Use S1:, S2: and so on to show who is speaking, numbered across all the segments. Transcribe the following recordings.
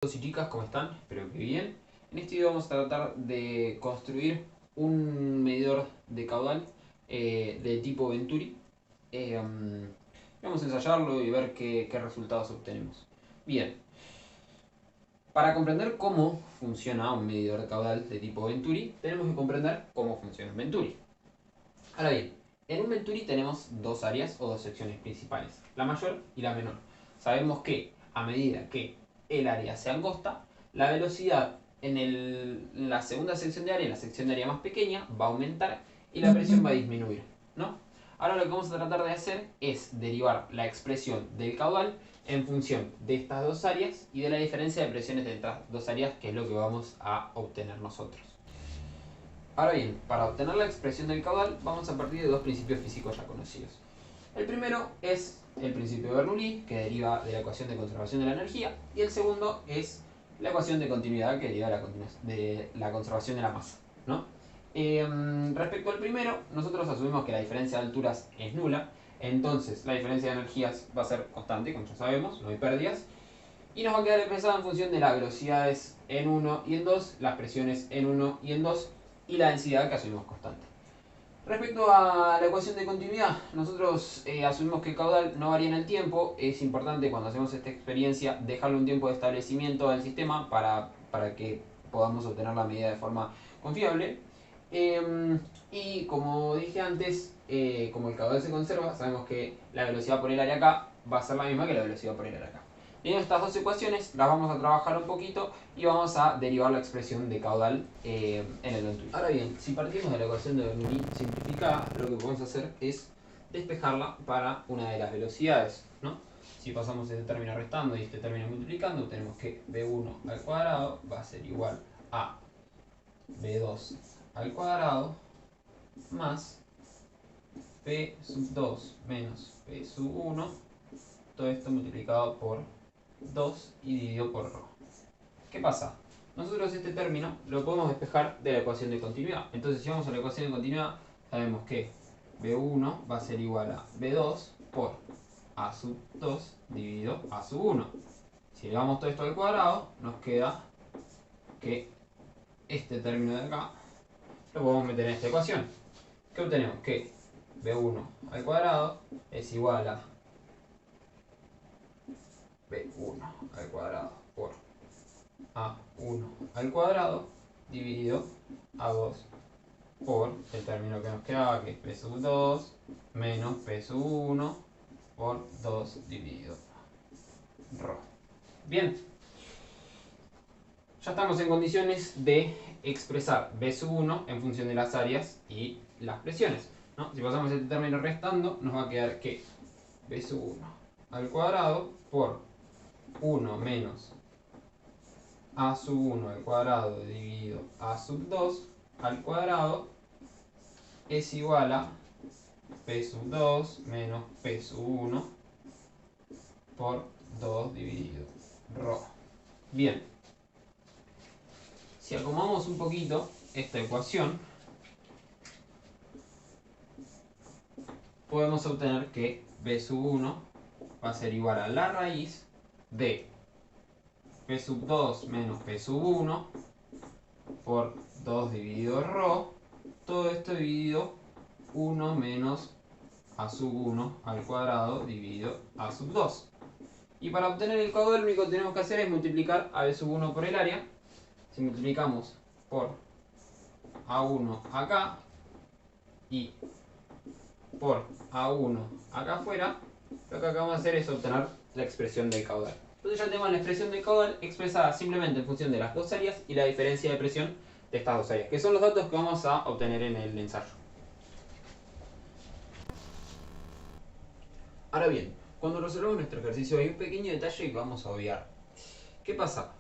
S1: Chicos y chicas, ¿cómo están? Espero que bien. En este video vamos a tratar de construir un medidor de caudal de tipo Venturi. Vamos a ensayarlo y ver qué resultados obtenemos. Bien, para comprender cómo funciona un medidor de caudal de tipo Venturi, tenemos que comprender cómo funciona un Venturi. Ahora bien, en un Venturi tenemos dos áreas o dos secciones principales, la mayor y la menor. Sabemos que a medida que el área se angosta, la velocidad en la segunda sección de área, en la sección de área más pequeña, va a aumentar y la presión va a disminuir, ¿no? Ahora lo que vamos a tratar de hacer es derivar la expresión del caudal en función de estas dos áreas y de la diferencia de presiones de estas dos áreas, que es lo que vamos a obtener nosotros. Ahora bien, para obtener la expresión del caudal vamos a partir de dos principios físicos ya conocidos. El primero es el principio de Bernoulli, que deriva de la ecuación de conservación de la energía, y el segundo es la ecuación de continuidad, que deriva de la conservación de la masa, ¿no? Respecto al primero, nosotros asumimos que la diferencia de alturas es nula, entonces la diferencia de energías va a ser constante, como ya sabemos, no hay pérdidas, y nos va a quedar expresada en función de las velocidades en 1 y en 2, las presiones en 1 y en 2, y la densidad que asumimos constante. Respecto a la ecuación de continuidad, nosotros asumimos que el caudal no varía en el tiempo. Es importante cuando hacemos esta experiencia dejarle un tiempo de establecimiento al sistema para que podamos obtener la medida de forma confiable. Y como dije antes, como el caudal se conserva, sabemos que la velocidad por el área acá va a ser la misma que la velocidad por el área acá. Teniendo estas dos ecuaciones, las vamos a trabajar un poquito y vamos a derivar la expresión de caudal en el Venturi. Ahora bien, si partimos de la ecuación de Bernoulli simplificada, lo que podemos hacer es despejarla para una de las velocidades, ¿no? Si pasamos este término restando y este término multiplicando, tenemos que b1 al cuadrado va a ser igual a b2 al cuadrado más p sub 2 menos p sub 1, todo esto multiplicado por 2 y dividido por ρ. ¿Qué pasa? Nosotros este término lo podemos despejar de la ecuación de continuidad. Entonces, si vamos a la ecuación de continuidad, sabemos que b1 va a ser igual a b2 por a sub 2 dividido a sub 1. Si elevamos todo esto al cuadrado, nos queda que este término de acá lo podemos meter en esta ecuación. ¿Qué obtenemos? Que b1 al cuadrado es igual a b1 al cuadrado por a1 al cuadrado dividido a 2 por el término que nos quedaba, que es p sub 2 menos p sub 1 por 2 dividido ρ. Bien, ya estamos en condiciones de expresar b sub 1 en función de las áreas y las presiones, ¿no? Si pasamos este término restando, nos va a quedar que b sub 1 al cuadrado por 1 menos a sub 1 al cuadrado dividido a sub 2 al cuadrado es igual a p sub 2 menos p sub 1 por 2 dividido ρ. Bien, si acomodamos un poquito esta ecuación, podemos obtener que b sub 1 va a ser igual a la raíz de p sub 2 menos p sub 1 por 2 dividido ρ, todo esto dividido 1 menos a sub 1 al cuadrado dividido a sub 2. Y para obtener el caudal, lo único que tenemos que hacer es multiplicar a b sub 1 por el área. Si multiplicamos por a1 acá y por a1 acá afuera, lo que acabamos de hacer es obtener la expresión del caudal. Entonces ya tenemos la expresión del caudal expresada simplemente en función de las dos áreas y la diferencia de presión de estas dos áreas, que son los datos que vamos a obtener en el ensayo. Ahora bien, cuando resolvemos nuestro ejercicio hay un pequeño detalle que vamos a obviar. ¿Qué pasa?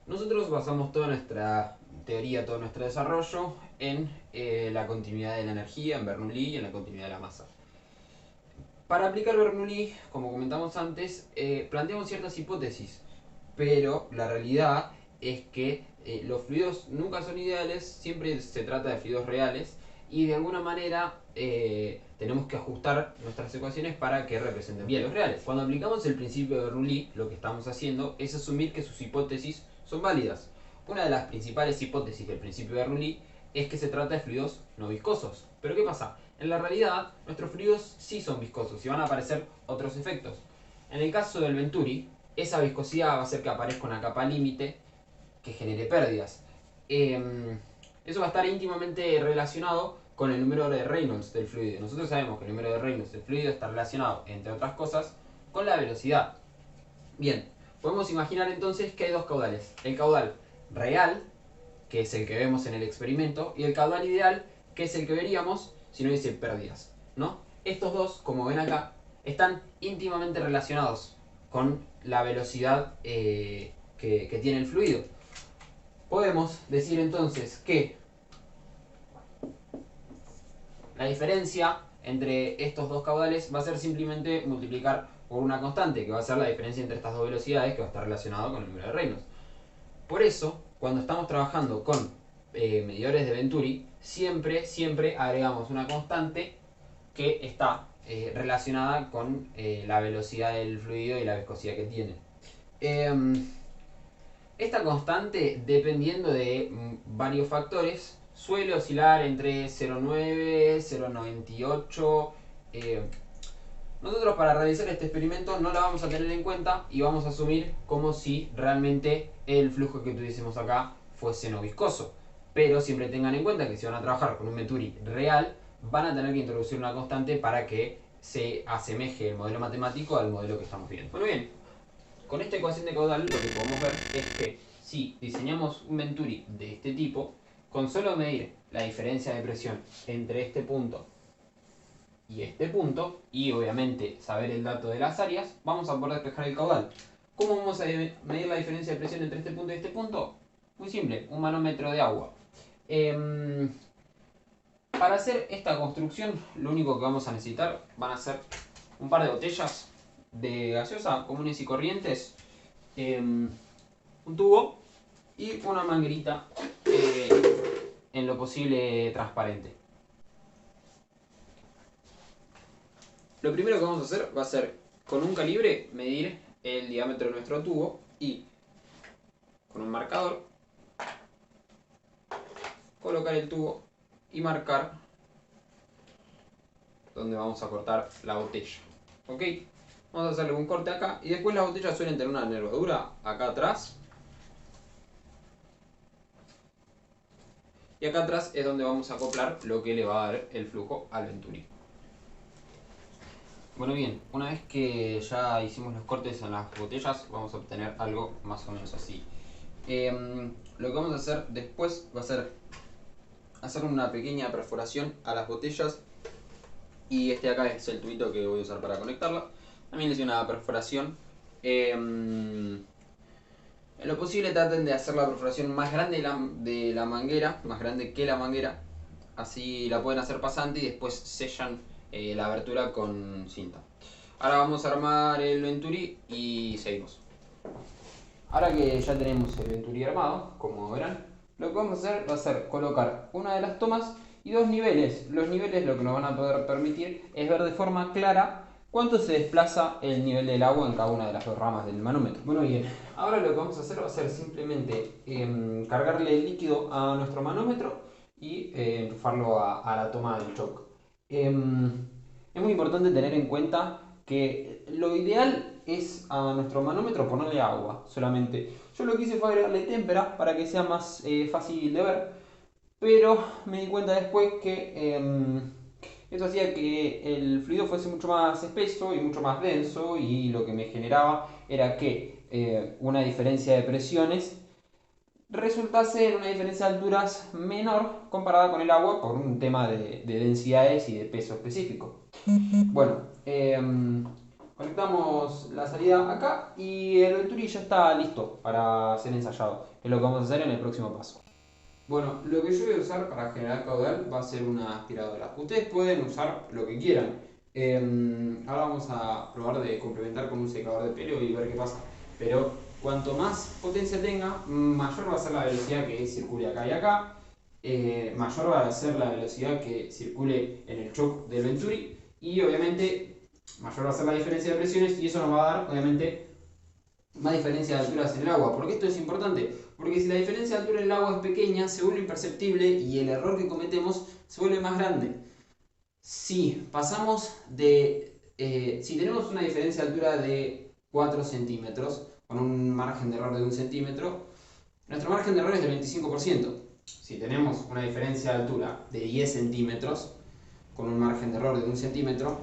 S1: Nosotros basamos toda nuestra teoría, todo nuestro desarrollo en la continuidad de la energía, en Bernoulli y en la continuidad de la masa. Para aplicar Bernoulli, como comentamos antes, planteamos ciertas hipótesis, pero la realidad es que los fluidos nunca son ideales, siempre se trata de fluidos reales y de alguna manera tenemos que ajustar nuestras ecuaciones para que representen bien los reales. Cuando aplicamos el principio de Bernoulli, lo que estamos haciendo es asumir que sus hipótesis son válidas. Una de las principales hipótesis del principio de Rulli es que se trata de fluidos no viscosos. Pero ¿qué pasa? En la realidad, nuestros fluidos sí son viscosos y van a aparecer otros efectos. En el caso del Venturi, esa viscosidad va a hacer que aparezca una capa límite que genere pérdidas. Eso va a estar íntimamente relacionado con el número de Reynolds del fluido. Nosotros sabemos que el número de Reynolds del fluido está relacionado, entre otras cosas, con la velocidad. Bien, podemos imaginar entonces que hay dos caudales. El caudal real, que es el que vemos en el experimento, y el caudal ideal, que es el que veríamos si no hubiese pérdidas, ¿no? Estos dos, como ven acá, están íntimamente relacionados con la velocidad que tiene el fluido. Podemos decir entonces que la diferencia entre estos dos caudales va a ser simplemente multiplicar por una constante, que va a ser la diferencia entre estas dos velocidades, que va a estar relacionado con el número de Reynolds. Por eso, cuando estamos trabajando con medidores de Venturi, siempre agregamos una constante que está relacionada con la velocidad del fluido y la viscosidad que tiene. Esta constante, dependiendo de varios factores, suele oscilar entre 0,9, 0,98. Nosotros para realizar este experimento no la vamos a tener en cuenta y vamos a asumir como si realmente el flujo que tuviésemos acá fuese no viscoso. Pero siempre tengan en cuenta que si van a trabajar con un Venturi real, van a tener que introducir una constante para que se asemeje el modelo matemático al modelo que estamos viendo. Bueno, bien, con esta ecuación de caudal lo que podemos ver es que si diseñamos un Venturi de este tipo, con solo medir la diferencia de presión entre este punto y este punto, y obviamente saber el dato de las áreas, vamos a poder despejar el caudal. ¿Cómo vamos a medir la diferencia de presión entre este punto y este punto? Muy simple, un manómetro de agua. Para hacer esta construcción, lo único que vamos a necesitar van a ser un par de botellas de gaseosa comunes y corrientes, un tubo y una manguerita en lo posible transparente. Lo primero que vamos a hacer va a ser con un calibre medir el diámetro de nuestro tubo y con un marcador colocar el tubo y marcar donde vamos a cortar la botella. ¿Ok? Vamos a hacerle un corte acá y después las botellas suelen tener una nervadura acá atrás. Y acá atrás es donde vamos a acoplar lo que le va a dar el flujo al Venturi. Bueno, bien, una vez que ya hicimos los cortes en las botellas, vamos a obtener algo más o menos así. Lo que vamos a hacer después va a ser hacer una pequeña perforación a las botellas. Y este de acá es el tubito que voy a usar para conectarla. También hice una perforación. En lo posible traten de hacer la perforación más grande de la manguera, más grande que la manguera. Así la pueden hacer pasante y después sellan la abertura con cinta. Ahora vamos a armar el Venturi y seguimos. Ahora que ya tenemos el Venturi armado, como verán, lo que vamos a hacer va a ser colocar una de las tomas y dos niveles. Los niveles lo que nos van a poder permitir es ver de forma clara cuánto se desplaza el nivel del agua en cada una de las dos ramas del manómetro. Bueno, bien, ahora lo que vamos a hacer va a ser simplemente cargarle el líquido a nuestro manómetro y enchufarlo a la toma del shock. Es muy importante tener en cuenta que lo ideal es a nuestro manómetro ponerle agua solamente. Yo lo que hice fue agregarle témpera para que sea más fácil de ver, pero me di cuenta después que eso hacía que el fluido fuese mucho más espeso y mucho más denso, y lo que me generaba era que una diferencia de presiones resultase en una diferencia de alturas menor comparada con el agua por un tema de densidades y de peso específico. Bueno, conectamos la salida acá y el Venturi ya está listo para ser ensayado. Es lo que vamos a hacer en el próximo paso. Bueno, lo que yo voy a usar para generar caudal va a ser una aspiradora. Ustedes pueden usar lo que quieran. Ahora vamos a probar de complementar con un secador de pelo y ver qué pasa. Pero cuanto más potencia tenga, mayor va a ser la velocidad que circule acá y acá. Mayor va a ser la velocidad que circule en el shock del Venturi. Y obviamente mayor va a ser la diferencia de presiones, y eso nos va a dar obviamente más diferencia de alturas en el agua. ¿Por qué esto es importante? Porque si la diferencia de altura en el agua es pequeña, se vuelve imperceptible y el error que cometemos se vuelve más grande. Si pasamos si tenemos una diferencia de altura de 4 centímetros, con un margen de error de 1 centímetro, nuestro margen de error es del 25%. Si tenemos una diferencia de altura de 10 centímetros, con un margen de error de 1 centímetro,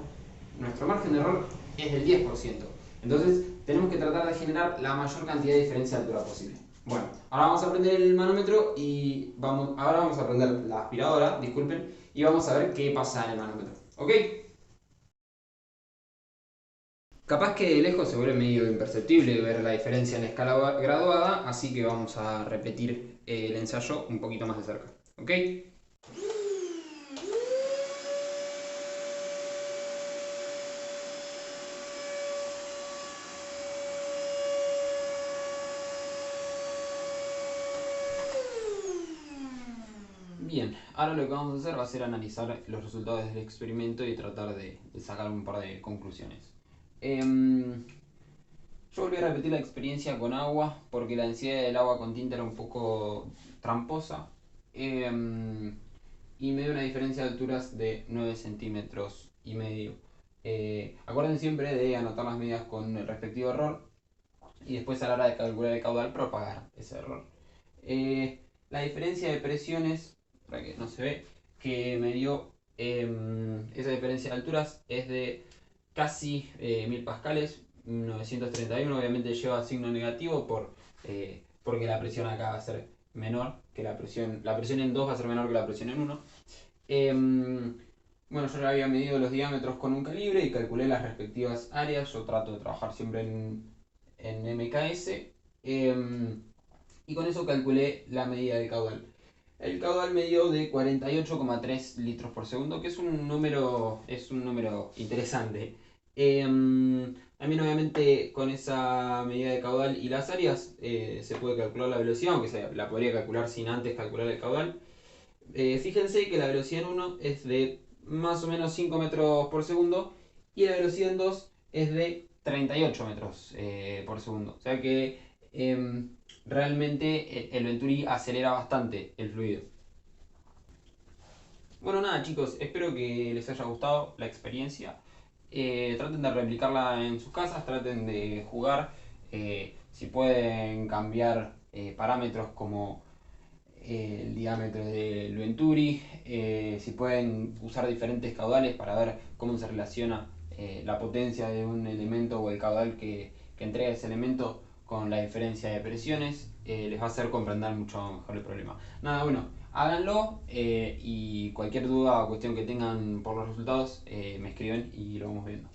S1: nuestro margen de error es del 10%. Entonces, tenemos que tratar de generar la mayor cantidad de diferencia de altura posible. Bueno, ahora vamos a aprender el manómetro y ahora vamos a aprender la aspiradora, disculpen, y vamos a ver qué pasa en el manómetro. ¿Ok? Capaz que de lejos se vuelve medio imperceptible ver la diferencia en la escala graduada, así que vamos a repetir el ensayo un poquito más de cerca. ¿Ok? Bien, ahora lo que vamos a hacer va a ser analizar los resultados del experimento y tratar de sacar un par de conclusiones. Yo volví a repetir la experiencia con agua porque la densidad del agua con tinta era un poco tramposa. Y me dio una diferencia de alturas de 9 centímetros y medio. Acuerden siempre de anotar las medidas con el respectivo error y después a la hora de calcular el caudal propagar ese error. La diferencia de presiones, para que no se ve, que me dio esa diferencia de alturas es de casi 1000 pascales, 931, obviamente lleva signo negativo porque la presión acá va a ser menor que la presión en 2 va a ser menor que la presión en 1. Bueno, yo ya había medido los diámetros con un calibre y calculé las respectivas áreas. Yo trato de trabajar siempre en MKS. Y con eso calculé la medida del caudal. El caudal me dio de 48,3 litros por segundo, que es un número interesante. También obviamente con esa medida de caudal y las áreas se puede calcular la velocidad, aunque la podría calcular sin antes calcular el caudal. Fíjense que la velocidad en 1 es de más o menos 5 metros por segundo y la velocidad en 2 es de 38 metros por segundo. O sea que realmente el Venturi acelera bastante el fluido. Bueno, nada chicos, espero que les haya gustado la experiencia. Traten de replicarla en sus casas, traten de jugar. Si pueden cambiar parámetros como el diámetro del Venturi, si pueden usar diferentes caudales para ver cómo se relaciona la potencia de un elemento o el caudal que entrega ese elemento con la diferencia de presiones, les va a hacer comprender mucho mejor el problema. Nada, bueno, háganlo y cualquier duda o cuestión que tengan por los resultados me escriben y lo vamos viendo.